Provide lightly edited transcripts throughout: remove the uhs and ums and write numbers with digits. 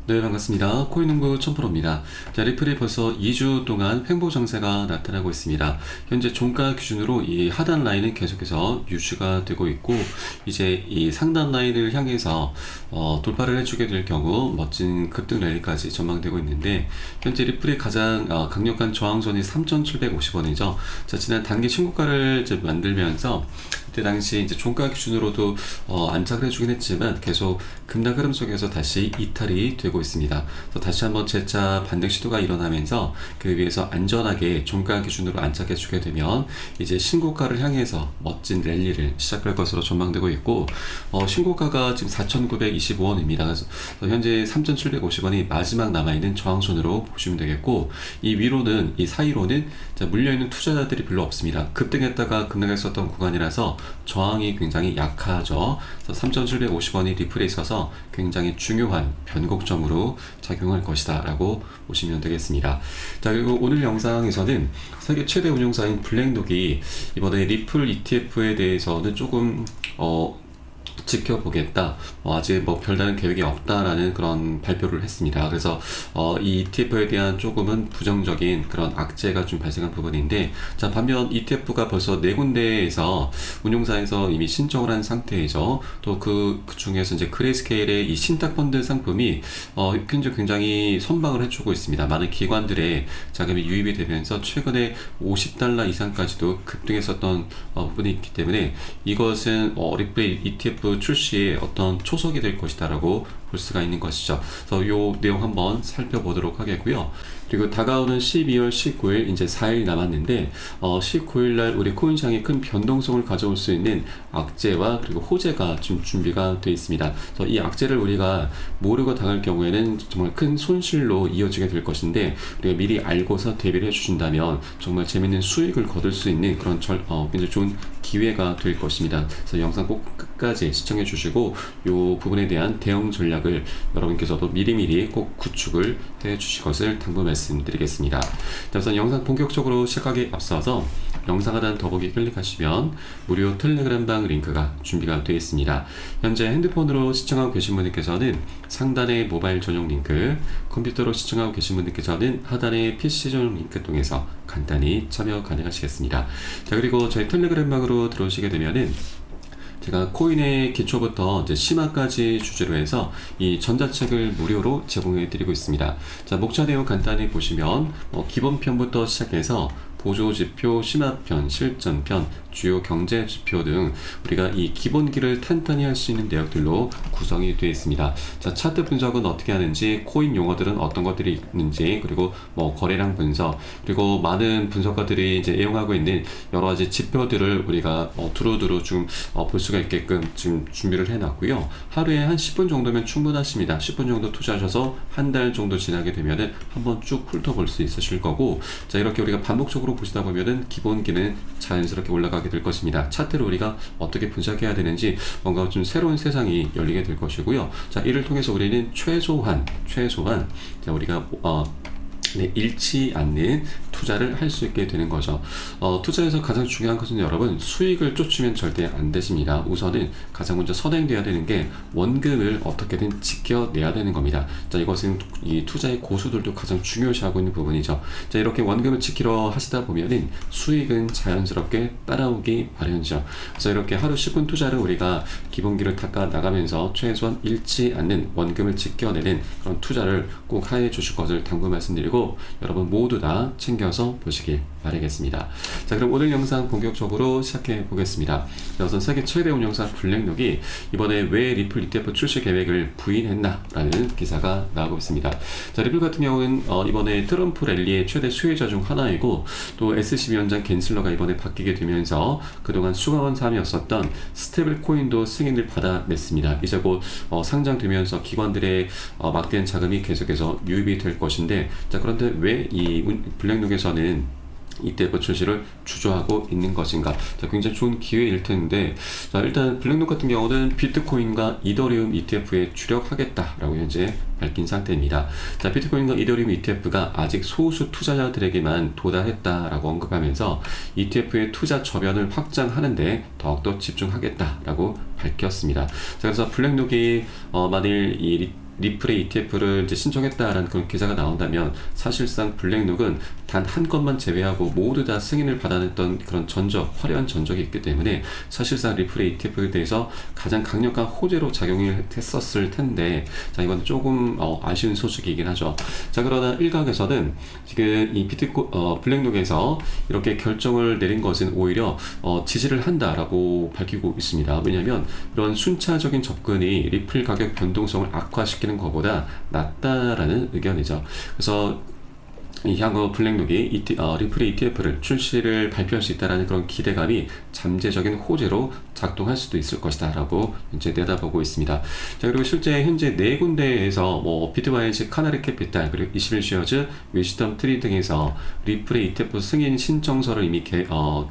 네, 반갑습니다. 코인농부 첨프로입니다. 자, 리플이 벌써 2주 동안 횡보 장세가 나타나고 있습니다. 현재 종가 기준으로 이 하단 라인은 계속해서 유지가 되고 있고, 이제 이 상단 라인을 향해서 돌파를 해주게 될 경우 멋진 급등 랠리까지 전망되고 있는데, 현재 리플의 가장 강력한 저항선이 3,750원이죠. 자, 지난 단기 신고가를 이제 만들면서 그때 당시 이제 종가 기준으로도 안착을 해주긴 했지만 계속 급락 흐름 속에서 다시 이탈이 되고 있습니다. 그래서 다시 한번 재차 반등 시도가 일어나면서 그 위에서 안전하게 종가 기준으로 안착해주게 되면 이제 신고가를 향해서 멋진 랠리를 시작할 것으로 전망되고 있고, 신고가가 지금 4,925원입니다. 그래서 현재 3,750원이 마지막 남아있는 저항선으로 보시면 되겠고, 이 위로는 이 사이로는 물려있는 투자자들이 별로 없습니다. 급등했다가 급락했었던 구간이라서 저항이 굉장히 약하죠. 그래서 3,750원이 리플에 있어서 굉장히 중요한 변곡점으로 작용할 것이다 라고 보시면 되겠습니다. 자, 그리고 오늘 영상에서는 세계 최대 운용사인 블랙록이 이번에 리플 ETF에 대해서는 조금 지켜보겠다. 아직 뭐 별다른 계획이 없다라는 그런 발표를 했습니다. 그래서 이 ETF에 대한 조금은 부정적인 그런 악재가 좀 발생한 부분인데, 자, 반면 ETF가 벌써 4군데에서 운용사에서 이미 신청을 한 상태이죠. 또 그 중에서 이제 그레이스케일의 이 신탁 펀드 상품이 굉장히 선방을 해주고 있습니다. 많은 기관들의 자금이 유입이 되면서 최근에 $50 이상까지도 급등했었던 부분이 있기 때문에 이것은 리플 ETF 출시의 어떤 초석이 될 것이다라고 볼 수가 있는 것이죠. 그래서 이 내용 한번 살펴보도록 하겠고요. 그리고 다가오는 12월 19일 이제 4일 남았는데 19일 날 우리 코인시장에 큰 변동성을 가져올 수 있는 악재와 그리고 호재가 좀 준비가 되어 있습니다. 그래서 이 악재를 우리가 모르고 당할 경우에는 정말 큰 손실로 이어지게 될 것인데, 우리가 미리 알고서 대비를 해주신다면 정말 재밌는 수익을 거둘 수 있는 그런 굉장히 좋은 기회가 될 것입니다. 그래서 영상 꼭 끝까지 시청해 주시고 이 부분에 대한 대응 전략을 여러분께서도 미리미리 꼭 구축을 해 주실 것을 당부 말씀드리겠습니다. 자, 우선 영상 본격적으로 시작하기 앞서서 영상 하단 더보기 클릭하시면 무료 텔레그램방 링크가 준비가 되어 있습니다. 현재 핸드폰으로 시청하고 계신 분들께서는 상단의 모바일 전용 링크, 컴퓨터로 시청하고 계신 분들께서는 하단의 PC 전용 링크 통해서 간단히 참여 가능하시겠습니다. 자, 그리고 저희 텔레그램방으로 들어오시게 되면은 제가 코인의 기초부터 이제 심화까지 주제로 해서 이 전자책을 무료로 제공해 드리고 있습니다. 자, 목차 내용 간단히 보시면 기본편부터 시작해서 보조지표, 심화편, 실전편, 주요 경제지표 등 우리가 이 기본기를 탄탄히 할 수 있는 내역들로 구성이 되어 있습니다. 자, 차트 분석은 어떻게 하는지, 코인 용어들은 어떤 것들이 있는지, 그리고 거래량 분석, 그리고 많은 분석가들이 이제 애용하고 있는 여러 가지 지표들을 우리가 두루두루 좀 볼 수가 있게끔 지금 준비를 해놨고요. 하루에 한 10분 정도면 충분하십니다. 10분 정도 투자하셔서 한 달 정도 지나게 되면은 한번 쭉 훑어볼 수 있으실 거고, 자, 이렇게 우리가 반복적으로 보시다 보면은 기본기는 자연스럽게 올라가게 될 것입니다. 차트를 우리가 어떻게 분석해야 되는지 뭔가 좀 새로운 세상이 열리게 될 것이고요. 자, 이를 통해서 우리는 최소한 자, 우리가 잃지 않는 투자를 할 수 있게 되는 거죠. 투자에서 가장 중요한 것은 여러분, 수익을 쫓으면 절대 안 되십니다. 우선은 가장 먼저 선행돼야 되는 게 원금을 어떻게든 지켜내야 되는 겁니다. 자, 이것은 이 투자의 고수들도 가장 중요시하고 있는 부분이죠. 자, 이렇게 원금을 지키려 하시다 보면은 수익은 자연스럽게 따라오기 마련이죠. 그래서 이렇게 하루 10분 투자를 우리가 기본기를 닦아 나가면서 최소한 잃지 않는 원금을 지켜내는 그런 투자를 꼭 해 주실 것을 당부 말씀드리고, 여러분 모두 다 챙겨서 보시길 바라겠습니다. 자, 그럼 오늘 영상 본격적으로 시작해 보겠습니다. 자, 우선 세계 최대 운용사 블랙록이 이번에 왜 리플 ETF 출시 계획을 부인했나 라는 기사가 나오고 있습니다. 자, 리플 같은 경우는 이번에 트럼프 랠리의 최대 수혜자 중 하나이고, 또 SC 위원장 갠슬러가 이번에 바뀌게 되면서 그동안 수강원 사람이었었던 스테이블 코인도 승인을 받아냈습니다. 이제 곧 상장되면서 기관들의 막대한 자금이 계속해서 유입이 될 것인데, 자, 그런데 왜 이 블랙록에서는 ETF 출시를 주저하고 있는 것인가? 자, 굉장히 좋은 기회일 텐데, 자, 일단 블랙록 같은 경우는 비트코인과 이더리움 ETF에 주력하겠다라고 현재 밝힌 상태입니다. 자, 비트코인과 이더리움 ETF가 아직 소수 투자자들에게만 도달했다라고 언급하면서 ETF의 투자 저변을 확장하는데 더욱더 집중하겠다라고 밝혔습니다. 자, 그래서 블랙록이 만일 이 리플의 ETF를 이제 신청했다라는 그런 기사가 나온다면 사실상 블랙록은 단 한 건만 제외하고 모두 다 승인을 받아냈던 그런 화려한 전적이 있기 때문에 사실상 리플의 ETF에 대해서 가장 강력한 호재로 작용을 했었을 텐데, 자, 이건 조금 아쉬운 소식이긴 하죠. 자, 그러나 일각에서는 지금 이 블랙록에서 이렇게 결정을 내린 것은 오히려 지지를 한다라고 밝히고 있습니다. 왜냐하면 이런 순차적인 접근이 리플 가격 변동성을 악화시키는 것보다 낫다라는 의견이죠. 그래서 이 향후 블랙록이 리플의 ETF를 출시를 발표할 수 있다는 그런 기대감이 잠재적인 호재로 작동할 수도 있을 것이다 라고 이제 내다보고 있습니다. 자, 그리고 실제 현재 4군데에서 비트와이즈, 카나리 캐피탈, 그리고 21쉐어즈, 위시덤 트리 등에서 리플의 ETF 승인 신청서를 이미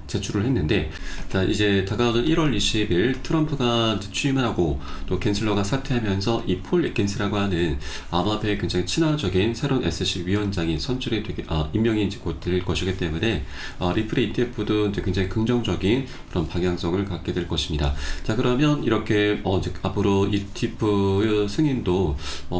제출을 했는데, 자, 이제 다가오는 1월 20일 트럼프가 취임을 하고 또 갠슬러가 사퇴하면서 이 폴 애킨스라고 하는 암호화폐에 굉장히 친화적인 새로운 SEC 위원장이 임명이 이제 곧 될 것이기 때문에 리플의 ETF도 이제 굉장히 긍정적인 그런 방향성을 갖게 될 것입니다. 자, 그러면 이렇게 이제 앞으로 ETF 승인도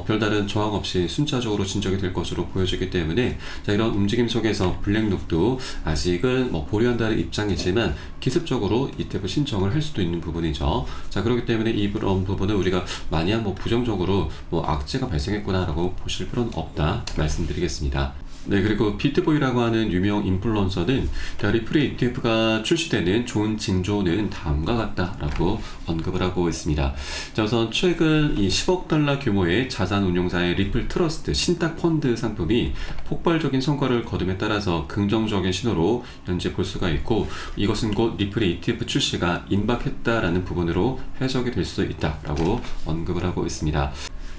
별다른 저항 없이 순차적으로 진척이 될 것으로 보여지기 때문에, 자, 이런 움직임 속에서 블랙록도 아직은 보류한다는 입장이지만 기습적으로 ETF 신청을 할 수도 있는 부분이죠. 자, 그렇기 때문에 이런 부분은 우리가 마냥 부정적으로 악재가 발생했구나라고 보실 필요는 없다 말씀드리겠습니다. 네, 그리고 비트보이라고 하는 유명 인플루언서는 리플의 ETF가 출시되는 좋은 징조는 다음과 같다라고 언급을 하고 있습니다. 자, 우선 최근 이 10억 달러 규모의 자산 운용사의 리플 트러스트 신탁 펀드 상품이 폭발적인 성과를 거둠에 따라서 긍정적인 신호로 현재 볼 수가 있고, 이것은 곧 리플의 ETF 출시가 임박했다라는 부분으로 해석이 될 수 있다라고 언급을 하고 있습니다.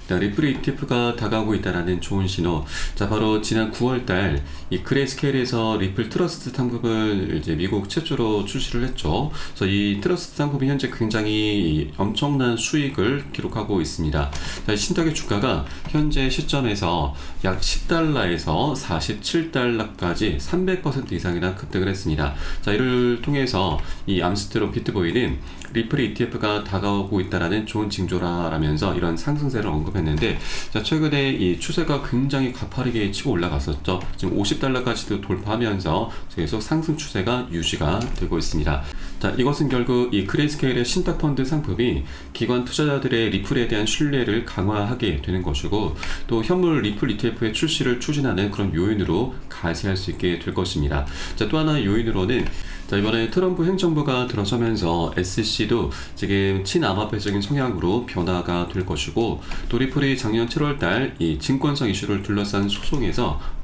리플의 ETF가 다가오고 있다는 좋은 신호. 자, 바로 지난 9월달 이 그레이스케일에서 리플 트러스트 상품을 이제 미국 최초로 출시를 했죠. 그래서 이 트러스트 상품이 현재 굉장히 엄청난 수익을 기록하고 있습니다. 자, 신탁의 주가가 현재 시점에서 약 10달러에서 47달러까지 300% 이상이나 급등을 했습니다. 자, 이를 통해서 이 암스트롱 비트보이는 리플의 ETF가 다가오고 있다는 좋은 징조라면서 이런 상승세를 언급했는데, 자, 최근에 이 추세가 굉장히 가파르게 치고 올라갔었죠. 지금 50달러까지도 돌파하면서 계속 상승 추세가 유지가 되고 있습니다. 자, 이것은 결국 이 그레이스케일의 신탁펀드 상품이 기관 투자자들의 리플에 대한 신뢰를 강화하게 되는 것이고, 또 현물 리플 ETF의 출시를 추진하는 그런 요인으로 가세할 수 있게 될 것입니다. 자, 또 하나의 요인으로는, 자, 이번에 트럼프 행정부가 들어서면서 SEC도 지금 친암호화폐적인 성향으로 변화가 될 것이고, 또 리플이 작년 7월달 이 증권성 이슈를 둘러싼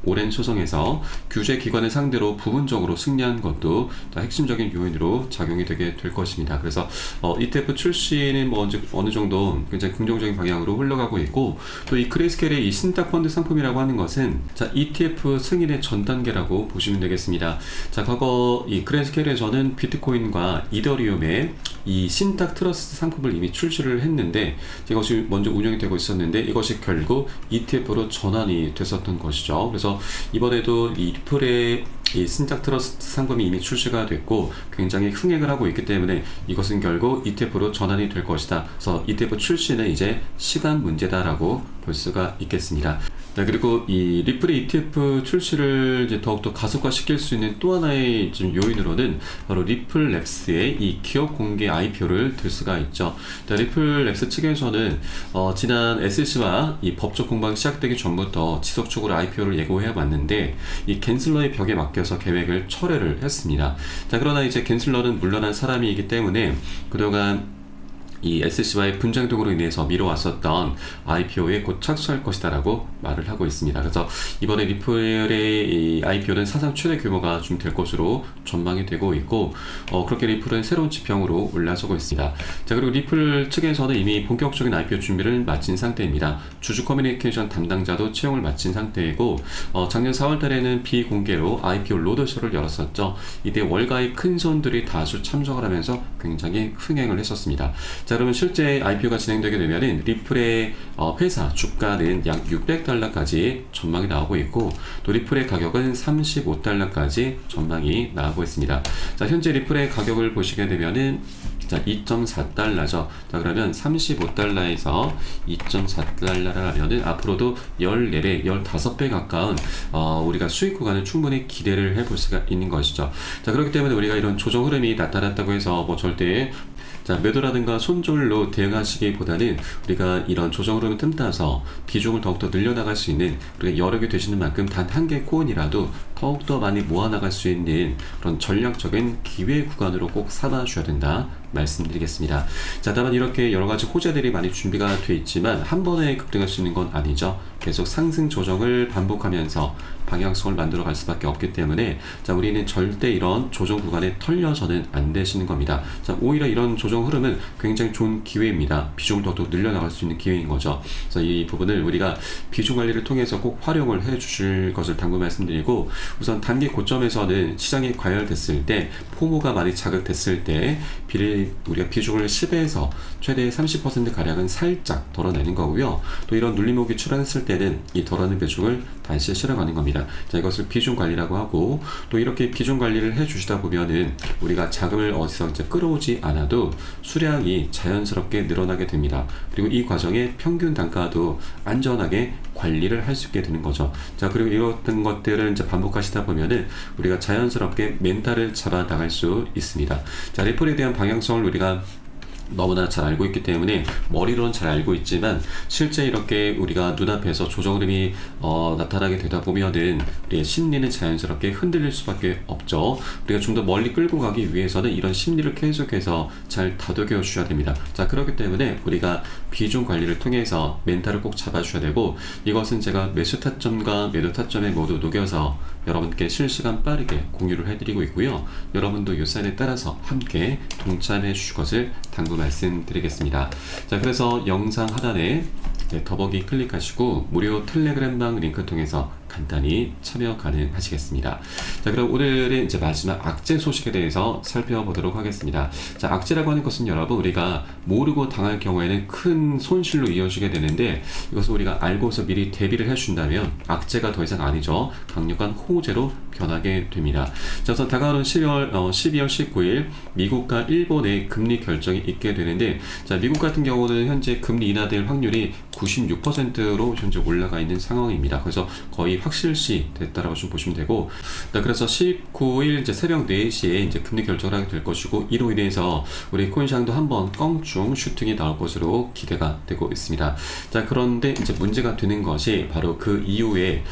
오랜 소송에서 규제 기관을 상대로 부분적으로 승리한 것도 핵심적인 요인으로 작용이 되게 될 것입니다. 그래서 ETF 출시는 어느 정도 굉장히 긍정적인 방향으로 흘러가고 있고, 또 이 그레이스케일의 이 신탁 펀드 상품이라고 하는 것은, 자, ETF 승인의 전 단계라고 보시면 되겠습니다. 자, 과거 이 그레이스케일에서는 비트코인과 이더리움의 이 신탁 트러스트 상품을 이미 출시를 했는데, 이것이 먼저 운영이 되고 있었는데 이것이 결국 ETF로 전환이 됐었던 것이죠. 그래서 이번에도 이 리플의 이 신탁 트러스트 상품이 이미 출시가 됐고 굉장히 흥행을 하고 있기 때문에 이것은 결국 ETF로 전환이 될 것이다. 그래서 ETF 출시는 이제 시간 문제다라고 볼 수가 있겠습니다. 네, 그리고 이 리플의 ETF 출시를 이제 더욱더 가속화시킬 수 있는 또 하나의 지금 요인으로는 바로 리플랩스의 이 기업 공개 IPO를 들 수가 있죠. 네, 리플랩스 측에서는 지난 SEC와 이 법적 공방이 시작되기 전부터 지속적으로 IPO를 예고해 왔는데, 이 갠슬러의 벽에 맡겨서 계획을 철회를 했습니다. 자, 그러나 이제 갠슬러는 물러난 사람이기 때문에 그동안 이 SEC와의 분쟁 등으로 인해서 미뤄왔었던 IPO에 곧 착수할 것이다 라고 말을 하고 있습니다. 그래서 이번에 리플의 이 IPO는 사상 최대 규모가 좀 될 것으로 전망이 되고 있고, 그렇게 리플은 새로운 지평으로 올라서고 있습니다. 자, 그리고 리플 측에서는 이미 본격적인 IPO 준비를 마친 상태입니다. 주주 커뮤니케이션 담당자도 채용을 마친 상태이고, 작년 4월 달에는 비공개로 IPO 로드쇼를 열었었죠. 이때 월가의 큰 손들이 다수 참석을 하면서 굉장히 흥행을 했었습니다. 자, 그러면 실제 IPO가 진행되게 되면은 리플의 회사 주가는 약 600달러까지 전망이 나오고 있고, 또 리플의 가격은 35달러까지 전망이 나오고 있습니다. 자, 현재 리플의 가격을 보시게 되면은 자, 2.4달러죠. 자, 그러면 35달러에서 2.4달러를 하면은 앞으로도 14배, 15배 가까운 우리가 수익 구간을 충분히 기대를 해볼 수가 있는 것이죠. 자, 그렇기 때문에 우리가 이런 조정 흐름이 나타났다고 해서 뭐 절대 자, 매도라든가 손절로 대응하시기보다는 우리가 이런 조정 흐름을 틈타서 비중을 더욱더 늘려나갈 수 있는, 우리가 여러 개 되시는 만큼 단 한 개 코인이라도 더욱더 많이 모아나갈 수 있는 그런 전략적인 기회 구간으로 꼭 삼아주셔야 된다 말씀드리겠습니다. 자, 다만 이렇게 여러 가지 호재들이 많이 준비가 되어 있지만 한 번에 급등할 수 있는 건 아니죠. 계속 상승 조정을 반복하면서 방향성을 만들어 갈 수밖에 없기 때문에 자, 우리는 절대 이런 조정 구간에 털려서는 안 되시는 겁니다. 자, 오히려 이런 조정 흐름은 굉장히 좋은 기회입니다. 비중을 더욱더 늘려나갈 수 있는 기회인 거죠. 그래서 이 부분을 우리가 비중 관리를 통해서 꼭 활용을 해 주실 것을 당부 말씀드리고, 우선 단기 고점에서는 시장이 과열됐을 때, 포모가 많이 자극됐을 때 우리가 비중을 10에서 최대 30% 가량은 살짝 덜어내는 거고요. 또 이런 눌림목이 출현했을 때는 이 덜어낸 비중을 다시 실어가는 겁니다. 자, 이것을 비중 관리라고 하고, 또 이렇게 비중 관리를 해 주시다 보면은 우리가 자금을 어디서 이제 끌어오지 않아도 수량이 자연스럽게 늘어나게 됩니다. 그리고 이 과정에 평균 단가도 안전하게 관리를 할 수 있게 되는 거죠. 자, 그리고 이런 것들을 이제 반복하시다 보면은 우리가 자연스럽게 멘탈을 잡아 나갈 수 있습니다. 자, 리플에 대한 방향성을 우리가 너무나 잘 알고 있기 때문에 머리로는 잘 알고 있지만, 실제 이렇게 우리가 눈앞에서 조정 흐름이 나타나게 되다 보면은 우리의 심리는 자연스럽게 흔들릴 수밖에 없죠. 우리가 좀 더 멀리 끌고 가기 위해서는 이런 심리를 계속해서 잘 다독여 주셔야 됩니다. 자, 그렇기 때문에 우리가 비중 관리를 통해서 멘탈을 꼭 잡아 주셔야 되고, 이것은 제가 매수 타점과 매도 타점에 모두 녹여서 여러분께 실시간 빠르게 공유를 해드리고 있고요. 여러분도 이 사인에 따라서 함께 동참해 주실 것을 당부 말씀드리겠습니다. 자, 그래서 영상 하단에 더보기 클릭하시고 무료 텔레그램방 링크 통해서 간단히 참여 가능하시겠습니다. 자, 그럼 오늘의 이제 마지막 악재 소식에 대해서 살펴보도록 하겠습니다. 자, 악재라고 하는 것은 여러분, 우리가 모르고 당할 경우에는 큰 손실로 이어지게 되는데, 이것을 우리가 알고서 미리 대비를 해준다면 악재가 더 이상 아니죠. 강력한 호재로 변하게 됩니다. 자, 우선 다가오는 12월 19일 미국과 일본의 금리 결정이 있게 되는데, 자, 미국 같은 경우는 현재 금리 인하될 확률이 96%로 현재 올라가 있는 상황입니다. 그래서 거의 확실시 됐다라고 좀 보시면 되고, 그래서 19일 이제 새벽 4시에 이제 금리 결정을 하게 될 것이고, 이로 인해서 우리 코인 시장도 한번 껑충 슈팅이 나올 것으로 기대가 되고 있습니다. 자, 그런데 이제 문제가 되는 것이 바로 그 이후에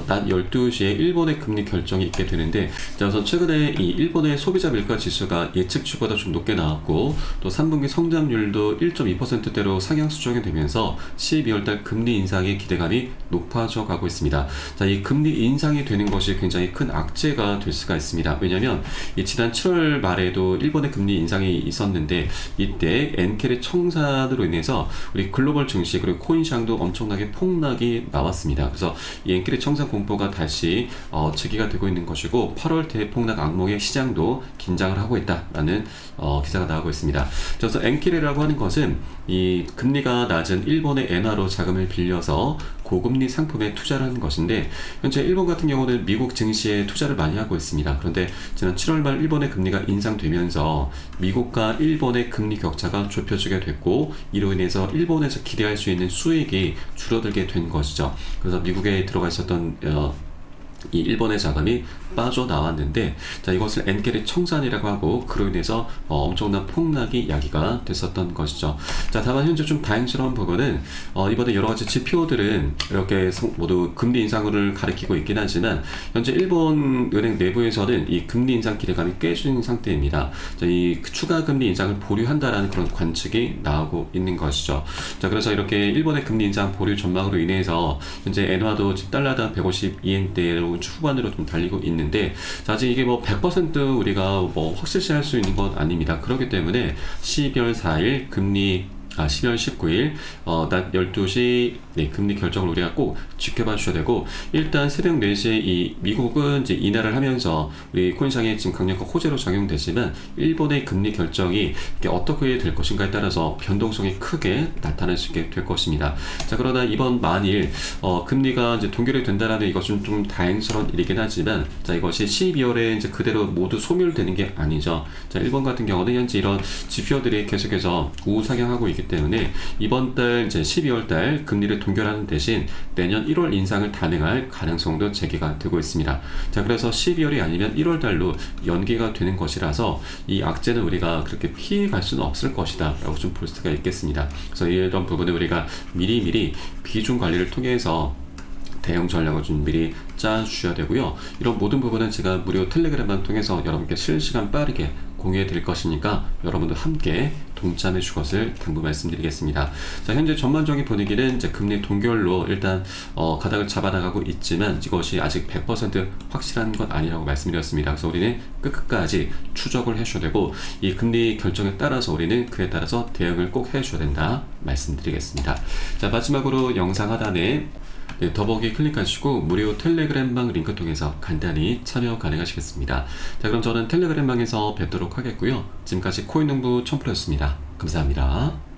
낮 12시에 일본의 금리 결정이 있게 되는데, 자, 우선 최근에 이 일본의 소비자 물가 지수가 예측치보다 좀 높게 나왔고, 또 3분기 성장률도 1.2%대로 상향 수정이 되면서 12월달 금리 인상의 기대감이 높아져 가고 있습니다. 자, 이 금리 인상이 되는 것이 굉장히 큰 악재가 될 수가 있습니다. 왜냐하면 이 지난 7월 말에도 일본의 금리 인상이 있었는데, 이때 엔켈의 청산으로 인해서 우리 글로벌 증시 그리고 코인 시장도 엄청나게 폭락이 나왔습니다. 그래서 이 엔켈의 청산 공포가 다시 제기가 되고 있는 것이고, 8월 대폭락 악몽의 시장도 긴장을 하고 있다라는 기사가 나오고 있습니다. 그래서 엔켈이라고 하는 것은 이 금리가 낮은 일본의 엔화로 자금을 빌려서 고금리 상품에 투자를 하는 것인데, 현재 일본 같은 경우는 미국 증시에 투자를 많이 하고 있습니다. 그런데 지난 7월 말 일본의 금리가 인상되면서 미국과 일본의 금리 격차가 좁혀지게 됐고, 이로 인해서 일본에서 기대할 수 있는 수익이 줄어들게 된 것이죠. 그래서 미국에 들어가 있었던 이 일본의 자금이 빠져나왔는데, 자, 이것을 엔켈의 청산이라고 하고, 그로 인해서 엄청난 폭락이 야기가 됐었던 것이죠. 자, 다만 현재 좀 다행스러운 부분은 이번에 여러 가지 지표들은 이렇게 모두 금리 인상을 가리키고 있긴 하지만, 현재 일본 은행 내부에서는 이 금리 인상 기대감이 깨진 상태입니다. 자, 이 추가 금리 인상을 보류한다라는 그런 관측이 나오고 있는 것이죠. 자, 그래서 이렇게 일본의 금리 인상 보류 전망으로 인해서 현재 엔화도 달러당 152엔대로 후반으로 좀 달리고 있는. 자, 아직 이게 뭐 100% 우리가 뭐 확실시할 수 있는 건 아닙니다. 그렇기 때문에 12월 4일 금리 12월 19일 낮 12시 금리 결정을 우리가 꼭 지켜봐 주셔야 되고, 일단 새벽 4시에 이 미국은 이제 인하를 하면서 우리 코인시장에 지금 강력한 호재로 작용되지만 일본의 금리 결정이 이게 어떻게 될 것인가에 따라서 변동성이 크게 나타날 수 있게 될 것입니다. 자, 그러나 이번 만일 금리가 이제 동결이 된다라는 이것은 좀 다행스러운 일이긴 하지만, 자, 이것이 12월에 이제 그대로 모두 소멸되는 게 아니죠. 자, 일본 같은 경우는 현재 이런 지표들이 계속해서 우상향하고 있기 때문에 이번 달 이제 12월 달 금리를 동결하는 대신 내년 1월 인상을 단행할 가능성도 제기가 되고 있습니다. 자, 그래서 12월이 아니면 1월 달로 연기가 되는 것이라서 이 악재는 우리가 그렇게 피해갈 수는 없을 것이다 라고 좀 볼 수가 있겠습니다. 그래서 이런 부분을 우리가 미리미리 비중 관리를 통해서 대응 전략을 좀 미리 짜주셔야 되고요. 이런 모든 부분은 제가 무료 텔레그램만 통해서 여러분께 실시간 빠르게 공유해 드릴 것이니까 여러분도 함께 동참해 줄 것을 당부 말씀드리겠습니다. 자, 현재 전반적인 분위기는 이제 금리 동결로 일단 가닥을 잡아나가고 있지만 이것이 아직 100% 확실한 건 아니라고 말씀드렸습니다. 그래서 우리는 끝까지 추적을 해줘야 되고, 이 금리 결정에 따라서 우리는 그에 따라서 대응을 꼭 해줘야 된다 말씀드리겠습니다. 자, 마지막으로 영상 하단에 더보기 클릭하시고 무료 텔레그램방 링크 통해서 간단히 참여 가능하시겠습니다. 자, 그럼 저는 텔레그램방에서 뵙도록 하겠고요. 지금까지 코인농부 첨프로였습니다. 감사합니다.